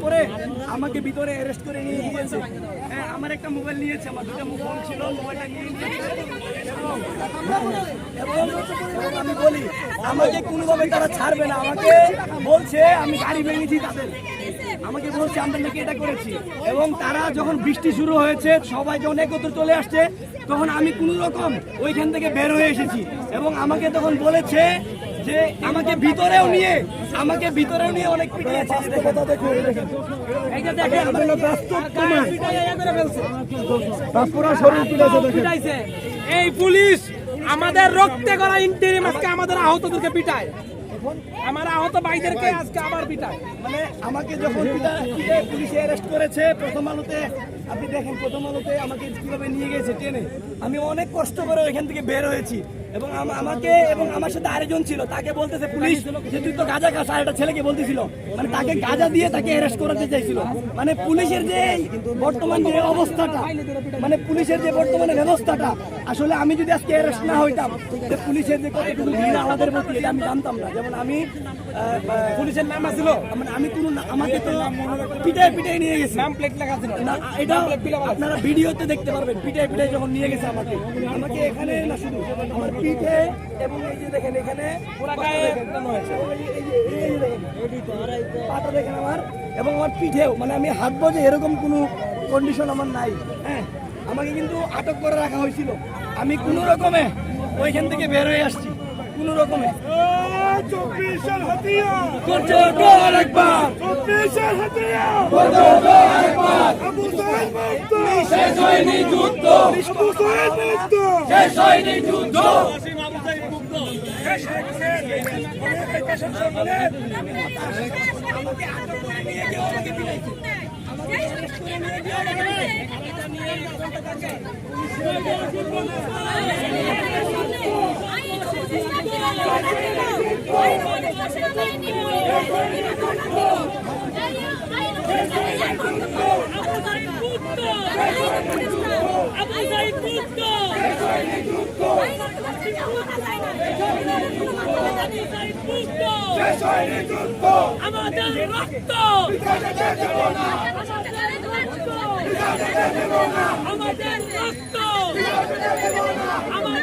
পরে আমাকে ভিতরে অ্যারেস্ট করে নিয়ে গিয়েছে। হ্যাঁ, আমার একটা মোবাইল নিয়েছে, আমার দুটো ফোন ছিল, মোবাইলটা নিয়ে নিয়েছে। এবং আমি বলি আমাকে কোনোভাবে তারা ছাড়বে না, আমাকে বলছে আমি গাড়ি ভেঙেছি তাদের, আমাকে বলছে আমরা নাকি এটা করেছি। এবং তারা যখন বৃষ্টি শুরু হয়েছে, সবাই যখন একত্র চলে আসছে, তখন আমি কোনো রকম ওইখান থেকে বের হয়ে এসেছি। এবং আমাকে তখন বলেছে যে আমাকে ভিতরেও নিয়ে অনেক পিটিয়েছে। এই পুলিশ আমাদের রক্তে করা ইন্টারিম আজকে আমাদের আহতদেরকে পিটায়, আমার আহত ভাইদেরকে আজকে আবার পিটায়। মানে আমাকে যখন পুলিশে অ্যারেস্ট করেছে, প্রথম আলোতে আপনি দেখেন, প্রথম আলোতে আমাকে কিভাবে নিয়ে গেছে টেনে, আমি অনেক কষ্ট করে ওইখান থেকে বের হয়েছি। এবং আমাকে এবং আমার সাথে আরেকজন ছিল, তাকে বলতেছে পুলিশ যে তুই তো গাঁজা খাস, আর একটা ছেলেকে বলতেছিল, মানে তাকে গাঁজা দিয়ে তাকে অ্যারেস্ট করাতে চাইছিল। মানে পুলিশের যে বর্তমান যে অবস্থাটা, মানে পুলিশের যে বর্তমানে ব্যবস্থাটা, আসলে আমি যদি আজকে অ্যারেস্ট না হইতাম, যে পুলিশের যে কতটুকু ঘৃণা আমাদের প্রতি, এটা আমি জানতাম না। যেমন আমি পুলিশের নাম ছিল, মানে আমি কোনো আমাকে তো পিটাই নিয়ে গেছে, নাম প্লেট লেখা ছিল না, এটা আপনারা ভিডিওতে দেখতে পারবেন। পিটাই যখন নিয়ে গেছে আমাকে এখানে না, শুধু আমার পিঠে এবং এই যে দেখেন এখানে পুরো গায়ে হয়েছে, পাটা দেখেন আমার, এবং আমার পিঠেও, মানে আমি হাঁটবো যে এরকম কোনো কন্ডিশন আমার নাই। হ্যাঁ, আমাকে কিন্তু আটক করে রাখা হয়েছিল, আমি কোনো রকমে ওইখান থেকে বের হয়ে আসছি, কোনো রকমে। আমাদের রক্ত, আমাদের রক্ত, আমাদের রক্ত, আবু